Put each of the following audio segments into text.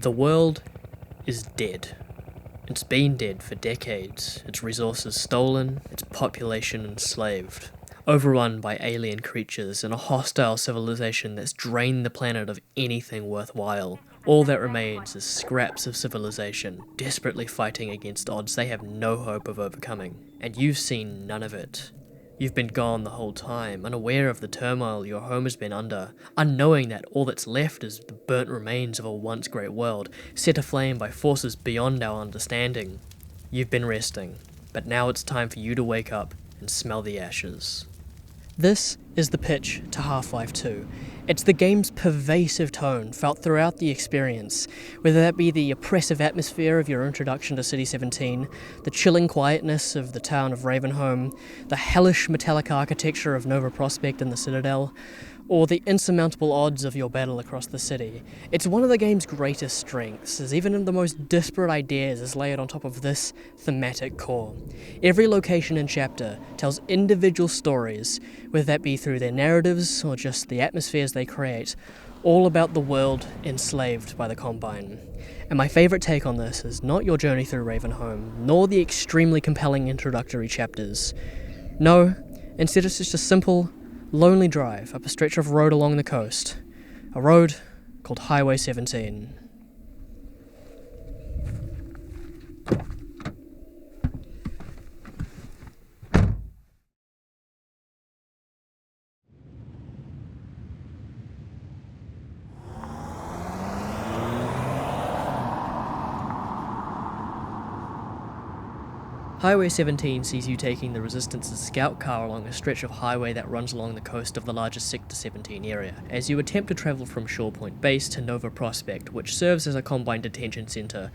The world is dead. It's been dead for decades, its resources stolen, its population enslaved, overrun by alien creatures and a hostile civilization that's drained the planet of anything worthwhile. All that remains is scraps of civilization, desperately fighting against odds they have no hope of overcoming. And you've seen none of it. You've been gone the whole time, unaware of the turmoil your home has been under, unknowing that all that's left is the burnt remains of a once great world, set aflame by forces beyond our understanding. You've been resting, but now it's time for you to wake up and smell the ashes. This is the pitch to Half-Life 2. It's the game's pervasive tone felt throughout the experience, whether that be the oppressive atmosphere of your introduction to City 17, the chilling quietness of the town of Ravenholm, the hellish metallic architecture of Nova Prospekt and the Citadel, or the insurmountable odds of your battle across the city. It's one of the game's greatest strengths, as even in the most disparate ideas is layered on top of this thematic core. Every location and chapter tells individual stories, whether that be through their narratives or just the atmospheres they create, all about the world enslaved by the Combine. And my favourite take on this is not your journey through Ravenholm, nor the extremely compelling introductory chapters. No, instead it's just a simple, lonely drive up a stretch of road along the coast. A road called Highway 17. Highway 17 sees you taking the Resistance's scout car along a stretch of highway that runs along the coast of the larger Sector 17 area, as you attempt to travel from Shorepoint Base to Nova Prospekt, which serves as a Combine detention centre,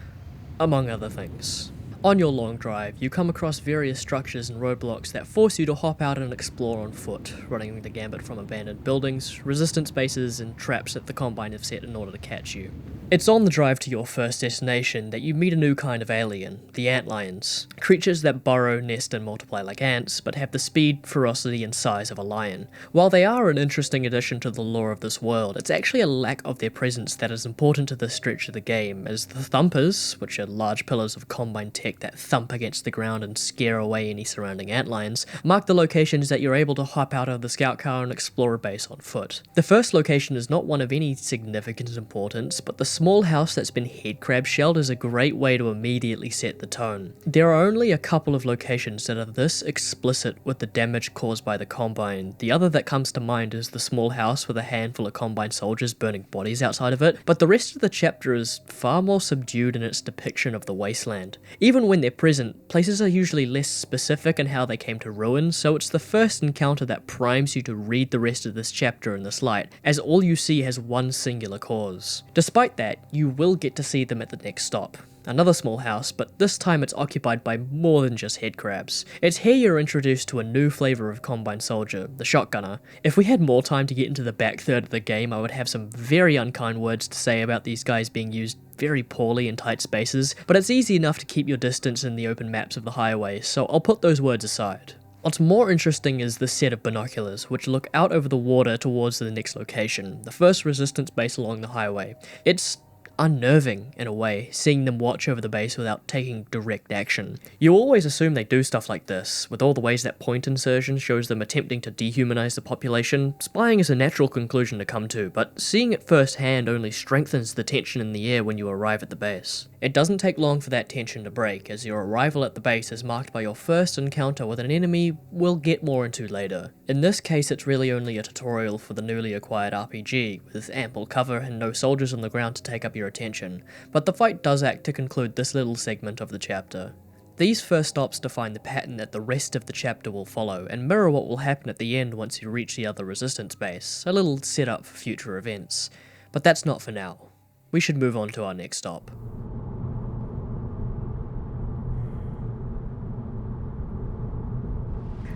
among other things. On your long drive, you come across various structures and roadblocks that force you to hop out and explore on foot, running the gambit from abandoned buildings, resistance bases, and traps that the Combine have set in order to catch you. It's on the drive to your first destination that you meet a new kind of alien, the antlions, creatures that burrow, nest, and multiply like ants, but have the speed, ferocity, and size of a lion. While they are an interesting addition to the lore of this world, it's actually a lack of their presence that is important to this stretch of the game, as the thumpers, which are large pillars of Combine tech that thump against the ground and scare away any surrounding antlions, mark the locations that you're able to hop out of the scout car and explore a base on foot. The first location is not one of any significant importance, but the small house that's been headcrab shelled is a great way to immediately set the tone. There are only a couple of locations that are this explicit with the damage caused by the Combine. The other that comes to mind is the small house with a handful of Combine soldiers burning bodies outside of it, but the rest of the chapter is far more subdued in its depiction of the wasteland. Even when they're present, places are usually less specific in how they came to ruin, so it's the first encounter that primes you to read the rest of this chapter in this light, as all you see has one singular cause. Despite that, you will get to see them at the next stop. Another small house, but this time it's occupied by more than just headcrabs. It's here you're introduced to a new flavour of Combine soldier, the shotgunner. If we had more time to get into the back third of the game, I would have some very unkind words to say about these guys being used very poorly in tight spaces, but it's easy enough to keep your distance in the open maps of the highway, so I'll put those words aside. What's more interesting is the set of binoculars, which look out over the water towards the next location, the first resistance base along the highway. It's unnerving, in a way, seeing them watch over the base without taking direct action. You always assume they do stuff like this, with all the ways that point insertion shows them attempting to dehumanize the population. Spying is a natural conclusion to come to, but seeing it firsthand only strengthens the tension in the air when you arrive at the base. It doesn't take long for that tension to break, as your arrival at the base is marked by your first encounter with an enemy we'll get more into later. In this case, it's really only a tutorial for the newly acquired RPG, with ample cover and no soldiers on the ground to take up your attention, but the fight does act to conclude this little segment of the chapter. These first stops define the pattern that the rest of the chapter will follow, and mirror what will happen at the end once you reach the other resistance base, a little setup for future events. But that's not for now. We should move on to our next stop.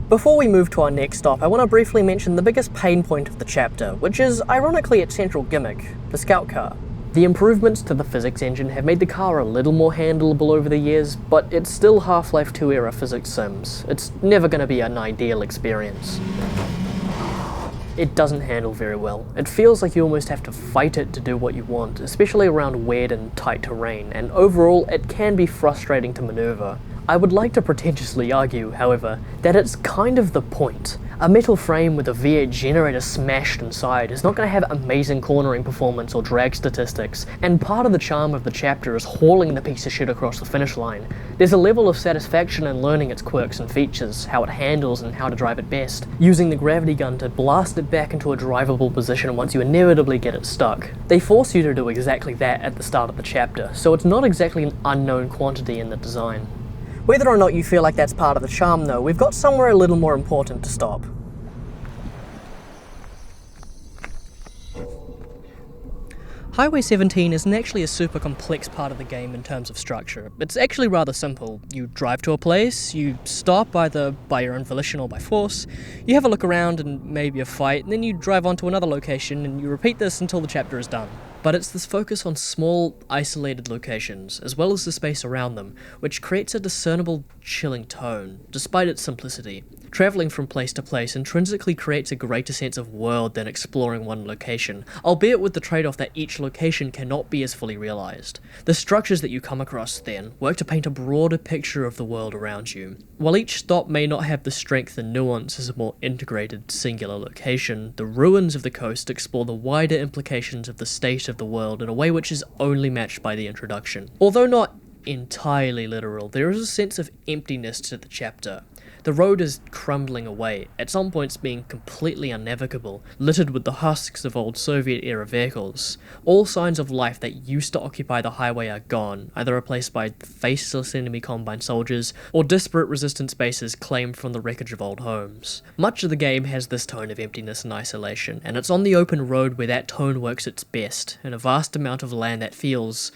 Before we move to our next stop, I want to briefly mention the biggest pain point of the chapter, which is ironically its central gimmick, the scout car. The improvements to the physics engine have made the car a little more handleable over the years, but it's still Half-Life 2 era physics sims. It's never going to be an ideal experience. it doesn't handle very well. It feels like you almost have to fight it to do what you want, especially around weird and tight terrain, and overall it can be frustrating to maneuver. I would like to pretentiously argue, however, that it's kind of the point. A metal frame with a V8 generator smashed inside is not going to have amazing cornering performance or drag statistics, and part of the charm of the chapter is hauling the piece of shit across the finish line. There's a level of satisfaction in learning its quirks and features, how it handles and how to drive it best, using the gravity gun to blast it back into a drivable position once you inevitably get it stuck. They force you to do exactly that at the start of the chapter, so it's not exactly an unknown quantity in the design. Whether or not you feel like that's part of the charm though, we've got somewhere a little more important to stop. Highway 17 isn't actually a super complex part of the game in terms of structure. It's actually rather simple. You drive to a place, you stop either by your own volition or by force, you have a look around and maybe a fight, and then you drive on to another location and you repeat this until the chapter is done. But it's this focus on small, isolated locations, as well as the space around them, which creates a discernible, chilling tone, despite its simplicity. Travelling from place to place intrinsically creates a greater sense of world than exploring one location, albeit with the trade-off that each location cannot be as fully realised. The structures that you come across, then, work to paint a broader picture of the world around you. While each stop may not have the strength and nuance as a more integrated, singular location, the ruins of the coast explore the wider implications of the state of the world in a way which is only matched by the introduction. Although not entirely literal, there is a sense of emptiness to the chapter. The road is crumbling away, at some points being completely unnavigable, littered with the husks of old Soviet-era vehicles. All signs of life that used to occupy the highway are gone, either replaced by faceless enemy Combine soldiers, or disparate resistance bases claimed from the wreckage of old homes. Much of the game has this tone of emptiness and isolation, and it's on the open road where that tone works its best, in a vast amount of land that feels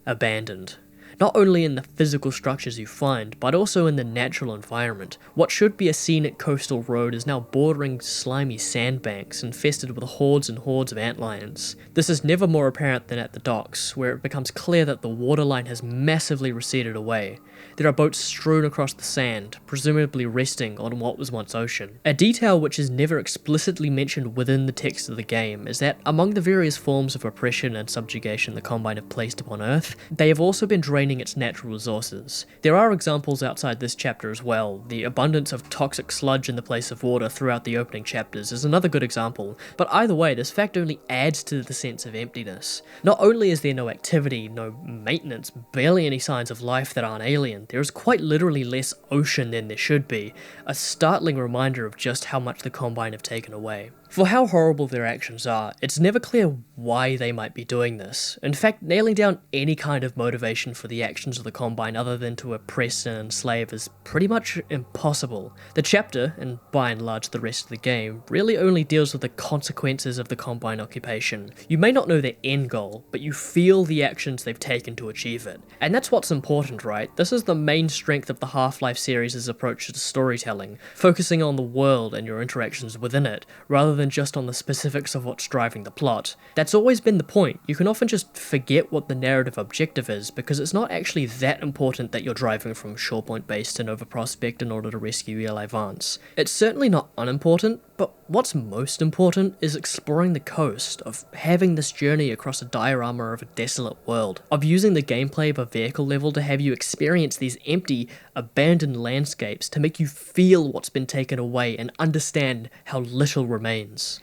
abandoned. Not only in the physical structures you find, but also in the natural environment. What should be a scenic coastal road is now bordering slimy sandbanks infested with hordes and hordes of antlions. This is never more apparent than at the docks, where it becomes clear that the waterline has massively receded away. There are boats strewn across the sand, presumably resting on what was once ocean. A detail which is never explicitly mentioned within the text of the game is that among the various forms of oppression and subjugation the Combine have placed upon Earth, they have also been draining its natural resources. There are examples outside this chapter as well. The abundance of toxic sludge in the place of water throughout the opening chapters is another good example, but either way, this fact only adds to the sense of emptiness. Not only is there no activity, no maintenance, barely any signs of life that aren't alien, there is quite literally less ocean than there should be, a startling reminder of just how much the Combine have taken away. For how horrible their actions are, it's never clear why they might be doing this. In fact, nailing down any kind of motivation for the actions of the Combine other than to oppress and enslave is pretty much impossible. The chapter, and by and large the rest of the game, really only deals with the consequences of the Combine occupation. You may not know their end goal, but you feel the actions they've taken to achieve it. And that's what's important, right? This is the main strength of the Half-Life series' approach to storytelling, focusing on the world and your interactions within it, rather than just on the specifics of what's driving the plot. That's always been the point. You can often just forget what the narrative objective is because it's not actually that important that you're driving from Shorepoint Base to Nova Prospect in order to rescue Eli Vance. It's certainly not unimportant, but what's most important is exploring the coast, of having this journey across a diorama of a desolate world, of using the gameplay of a vehicle level to have you experience these empty, abandoned landscapes to make you feel what's been taken away and understand how little remains.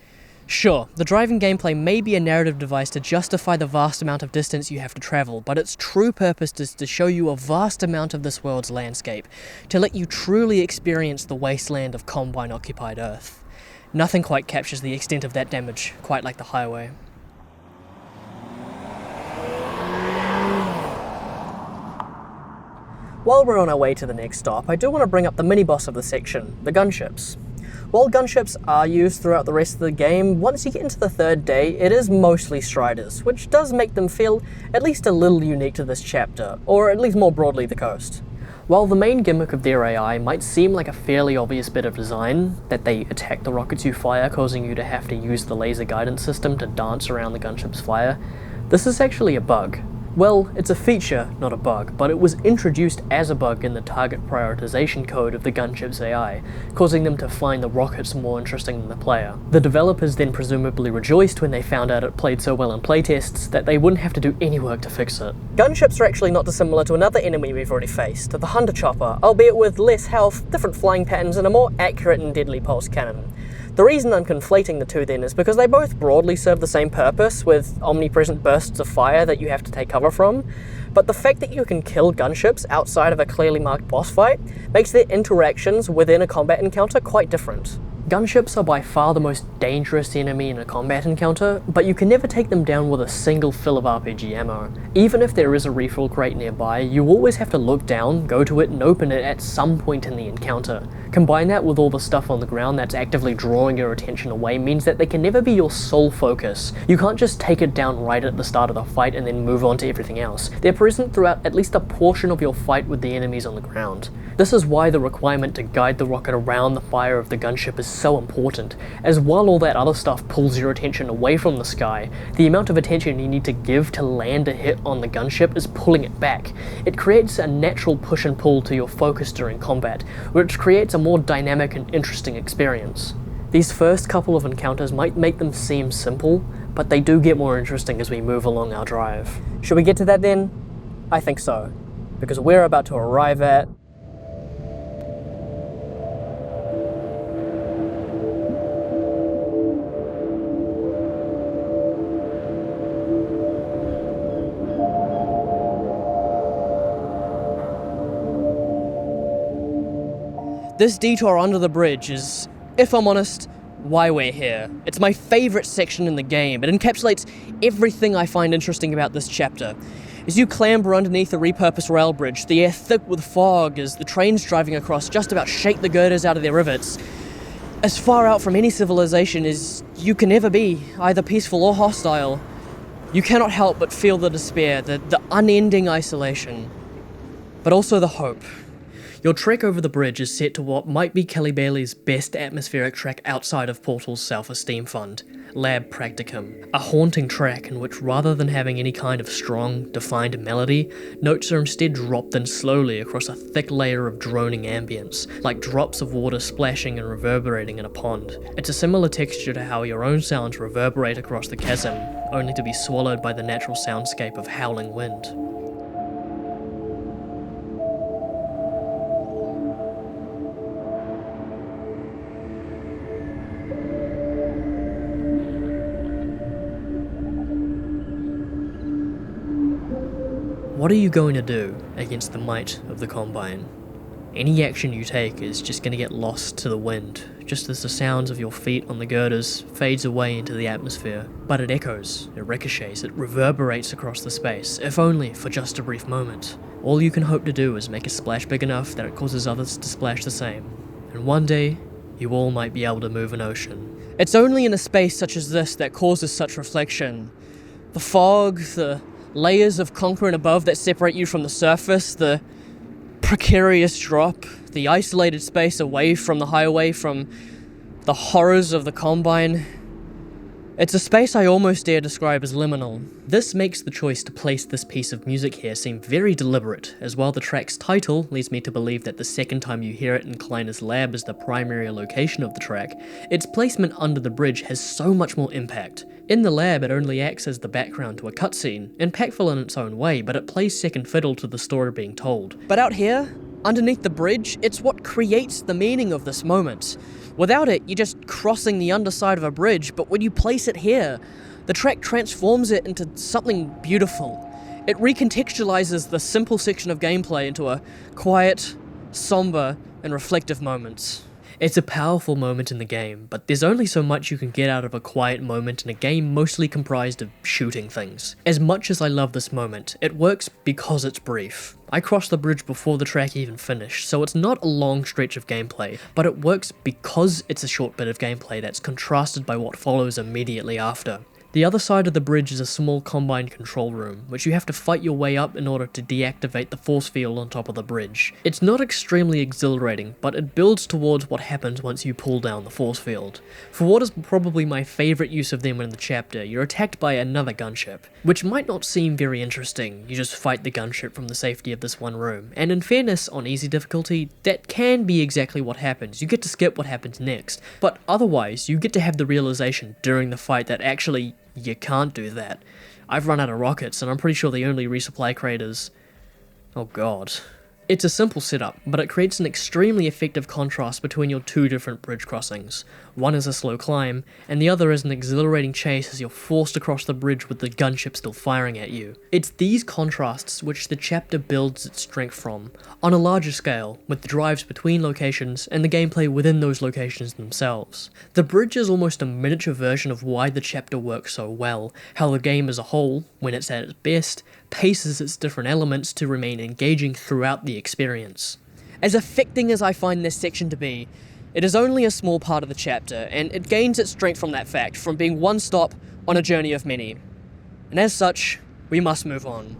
Sure, the driving gameplay may be a narrative device to justify the vast amount of distance you have to travel, but its true purpose is to show you a vast amount of this world's landscape, to let you truly experience the wasteland of Combine-occupied Earth. Nothing quite captures the extent of that damage, quite like the highway. While we're on our way to the next stop, I do want to bring up the mini-boss of the section, the Gunships. While gunships are used throughout the rest of the game, once you get into the third day, it is mostly Striders, which does make them feel at least a little unique to this chapter, or at least more broadly the coast. While the main gimmick of their AI might seem like a fairly obvious bit of design, that they attack the rockets you fire, causing you to have to use the laser guidance system to dance around the gunship's fire, this is actually a bug. Well, it's a feature, not a bug, but it was introduced as a bug in the target prioritization code of the Gunships AI, causing them to find the rockets more interesting than the player. The developers then presumably rejoiced when they found out it played so well in playtests that they wouldn't have to do any work to fix it. Gunships are actually not dissimilar to another enemy we've already faced, the Hunter Chopper, albeit with less health, different flying patterns, and a more accurate and deadly pulse cannon. The reason I'm conflating the two then is because they both broadly serve the same purpose, with omnipresent bursts of fire that you have to take cover from, but the fact that you can kill gunships outside of a clearly marked boss fight makes their interactions within a combat encounter quite different. Gunships are by far the most dangerous enemy in a combat encounter, but you can never take them down with a single fill of RPG ammo. Even if there is a refill crate nearby, you always have to look down, go to it, and open it at some point in the encounter. Combine that with all the stuff on the ground that's actively drawing your attention away means that they can never be your sole focus. You can't just take it down right at the start of the fight and then move on to everything else. They're present throughout at least a portion of your fight with the enemies on the ground. This is why the requirement to guide the rocket around the fire of the gunship is so important, as while all that other stuff pulls your attention away from the sky, the amount of attention you need to give to land a hit on the gunship is pulling it back. It creates a natural push and pull to your focus during combat, which creates a more dynamic and interesting experience. These first couple of encounters might make them seem simple, but they do get more interesting as we move along our drive. Should we get to that then? I think so, because we're about to arrive at this detour under the bridge is, if I'm honest, why we're here. It's my favourite section in the game. It encapsulates everything I find interesting about this chapter. As you clamber underneath the repurposed rail bridge, the air thick with fog as the trains driving across just about shake the girders out of their rivets. As far out from any civilization as you can ever be, either peaceful or hostile, you cannot help but feel the despair, the unending isolation, but also the hope. Your trek over the bridge is set to what might be Kelly Bailey's best atmospheric track outside of Portal's self-esteem fund, Lab Practicum, a haunting track in which rather than having any kind of strong, defined melody, notes are instead dropped in slowly across a thick layer of droning ambience, like drops of water splashing and reverberating in a pond. It's a similar texture to how your own sounds reverberate across the chasm, only to be swallowed by the natural soundscape of howling wind. What are you going to do against the might of the Combine? Any action you take is just going to get lost to the wind, just as the sounds of your feet on the girders fades away into the atmosphere. But it echoes, it ricochets, it reverberates across the space, if only for just a brief moment. All you can hope to do is make a splash big enough that it causes others to splash the same. And one day, you all might be able to move an ocean. It's only in a space such as this that causes such reflection. The fog, the layers of concrete above that separate you from the surface, the precarious drop, the isolated space away from the highway, from the horrors of the Combine. It's a space I almost dare describe as liminal. This makes the choice to place this piece of music here seem very deliberate, as while the track's title leads me to believe that the second time you hear it in Kleiner's lab is the primary location of the track, its placement under the bridge has so much more impact. In the lab, it only acts as the background to a cutscene, impactful in its own way, but it plays second fiddle to the story being told. But out here, underneath the bridge, it's what creates the meaning of this moment. Without it, you're just crossing the underside of a bridge, but when you place it here, the track transforms it into something beautiful. It recontextualizes the simple section of gameplay into a quiet, somber, and reflective moment. It's a powerful moment in the game, but there's only so much you can get out of a quiet moment in a game mostly comprised of shooting things. As much as I love this moment, it works because it's brief. I crossed the bridge before the track even finished, so it's not a long stretch of gameplay, but it works because it's a short bit of gameplay that's contrasted by what follows immediately after. The other side of the bridge is a small combine control room, which you have to fight your way up in order to deactivate the force field on top of the bridge. It's not extremely exhilarating, but it builds towards what happens once you pull down the force field. For what is probably my favourite use of them in the chapter, you're attacked by another gunship, which might not seem very interesting. You just fight the gunship from the safety of this one room, and in fairness, on easy difficulty, that can be exactly what happens. You get to skip what happens next, but otherwise, you get to have the realization during the fight that actually, you can't do that. I've run out of rockets, and I'm pretty sure the only resupply crate is... oh god. It's a simple setup, but it creates an extremely effective contrast between your two different bridge crossings. One is a slow climb, and the other is an exhilarating chase as you're forced across the bridge with the gunship still firing at you. It's these contrasts which the chapter builds its strength from, on a larger scale, with the drives between locations and the gameplay within those locations themselves. The bridge is almost a miniature version of why the chapter works so well, how the game as a whole, when it's at its best, paces its different elements to remain engaging throughout the experience. As affecting as I find this section to be, it is only a small part of the chapter, and it gains its strength from that fact, from being one stop on a journey of many. And as such, we must move on.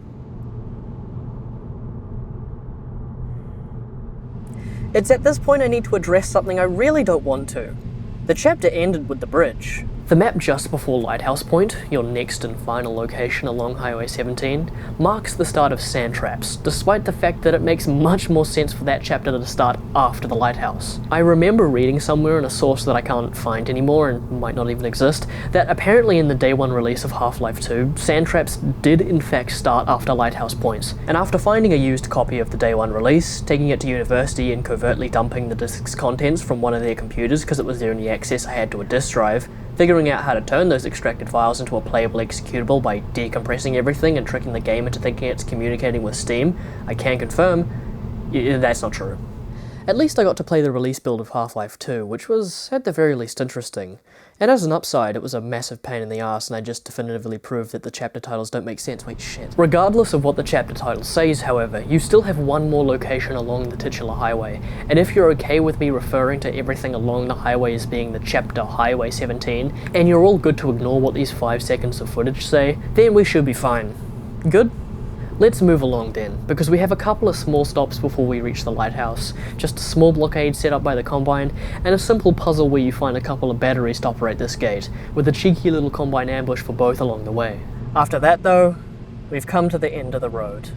It's at this point I need to address something I really don't want to. The chapter ended with the bridge. The map just before Lighthouse Point, your next and final location along Highway 17, marks the start of Sandtraps, despite the fact that it makes much more sense for that chapter to start after the lighthouse. I remember reading somewhere in a source that I can't find anymore and might not even exist, that apparently in the day one release of Half-Life 2, Sandtraps did in fact start after Lighthouse Point, and after finding a used copy of the day one release, taking it to university and covertly dumping the disk's contents from one of their computers because it was the only access I had to a disk drive, figuring out how to turn those extracted files into a playable executable by decompressing everything and tricking the game into thinking it's communicating with Steam, I can confirm, that's not true. At least I got to play the release build of Half-Life 2, which was, at the very least, interesting. And as an upside, it was a massive pain in the ass, and I just definitively proved that the chapter titles don't make sense. Wait, shit. Regardless of what the chapter title says, however, you still have one more location along the titular highway, and if you're okay with me referring to everything along the highway as being the chapter Highway 17, and you're all good to ignore what these 5 seconds of footage say, then we should be fine. Good? Let's move along then, because we have a couple of small stops before we reach the lighthouse, just a small blockade set up by the Combine, and a simple puzzle where you find a couple of batteries to operate this gate, with a cheeky little Combine ambush for both along the way. After that though, we've come to the end of the road.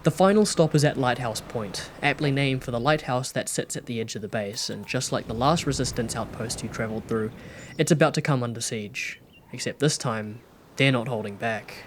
The final stop is at Lighthouse Point, aptly named for the lighthouse that sits at the edge of the base, and just like the last resistance outpost you travelled through, it's about to come under siege. Except this time, they're not holding back.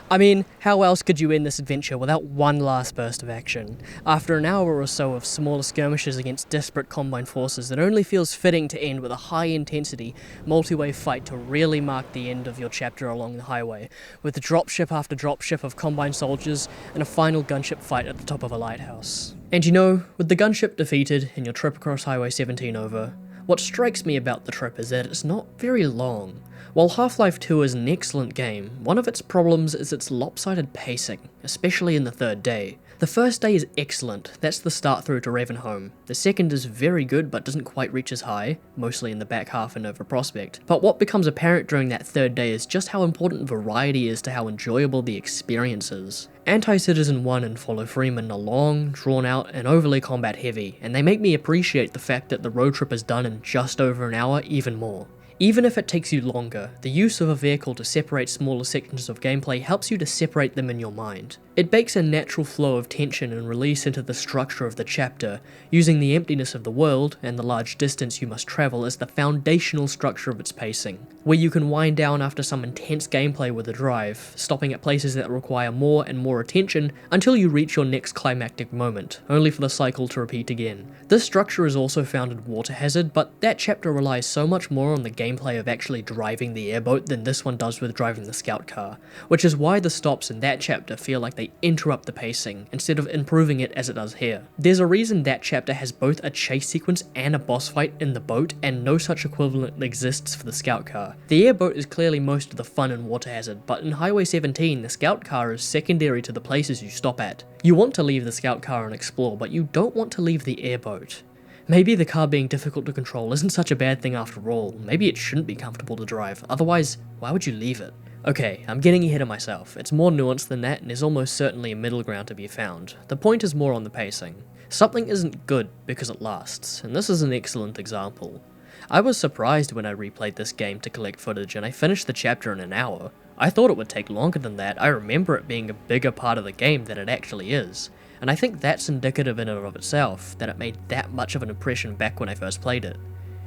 I mean, how else could you end this adventure without one last burst of action? After an hour or so of smaller skirmishes against desperate Combine forces, it only feels fitting to end with a high-intensity, multi-way fight to really mark the end of your chapter along the highway, with dropship after dropship of Combine soldiers and a final gunship fight at the top of a lighthouse. And you know, with the gunship defeated and your trip across Highway 17 over, what strikes me about the trip is that it's not very long. While Half-Life 2 is an excellent game, one of its problems is its lopsided pacing, especially in the third day. The first day is excellent, that's the start through to Ravenholm. The second is very good but doesn't quite reach as high, mostly in the back half and Nova Prospect. But what becomes apparent during that third day is just how important variety is to how enjoyable the experience is. Anti-Citizen 1 and Follow Freeman are long, drawn out, and overly combat heavy, and they make me appreciate the fact that the road trip is done in just over an hour even more. Even if it takes you longer, the use of a vehicle to separate smaller sections of gameplay helps you to separate them in your mind. It bakes a natural flow of tension and release into the structure of the chapter, using the emptiness of the world and the large distance you must travel as the foundational structure of its pacing, where you can wind down after some intense gameplay with a drive, stopping at places that require more and more attention until you reach your next climactic moment, only for the cycle to repeat again. This structure is also found in Water Hazard, but that chapter relies so much more on the gameplay of actually driving the airboat than this one does with driving the scout car, which is why the stops in that chapter feel like they they interrupt the pacing, instead of improving it as it does here. There's a reason that chapter has both a chase sequence and a boss fight in the boat, and no such equivalent exists for the scout car. The airboat is clearly most of the fun and water hazard, but in Highway 17, the scout car is secondary to the places you stop at. You want to leave the scout car and explore, but you don't want to leave the airboat. Maybe the car being difficult to control isn't such a bad thing after all. Maybe it shouldn't be comfortable to drive, otherwise, why would you leave it? Okay, I'm getting ahead of myself. It's more nuanced than that, and there's almost certainly a middle ground to be found. The point is more on the pacing. Something isn't good because it lasts, and this is an excellent example. I was surprised when I replayed this game to collect footage, and I finished the chapter in an hour. I thought it would take longer than that. I remember it being a bigger part of the game than it actually is. And I think that's indicative in and of itself, that it made that much of an impression back when I first played it.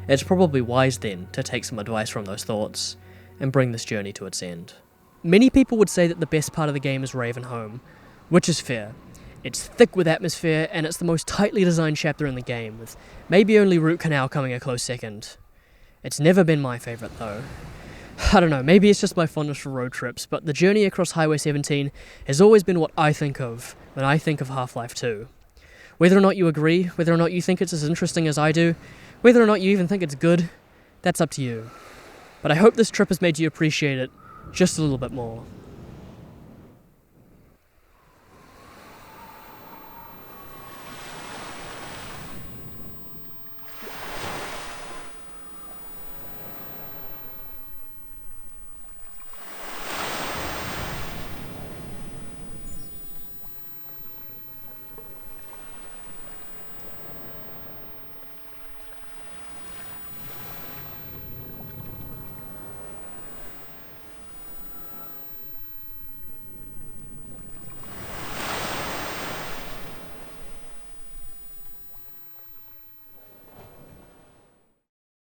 It's probably wise then to take some advice from those thoughts, and bring this journey to its end. Many people would say that the best part of the game is Ravenholm, which is fair. It's thick with atmosphere, and it's the most tightly designed chapter in the game, with maybe only Root Canal coming a close second. It's never been my favourite though. I don't know, maybe it's just my fondness for road trips, but the journey across Highway 17 has always been what I think of when I think of Half-Life 2. Whether or not you agree, whether or not you think it's as interesting as I do, whether or not you even think it's good, that's up to you. But I hope this trip has made you appreciate it just a little bit more.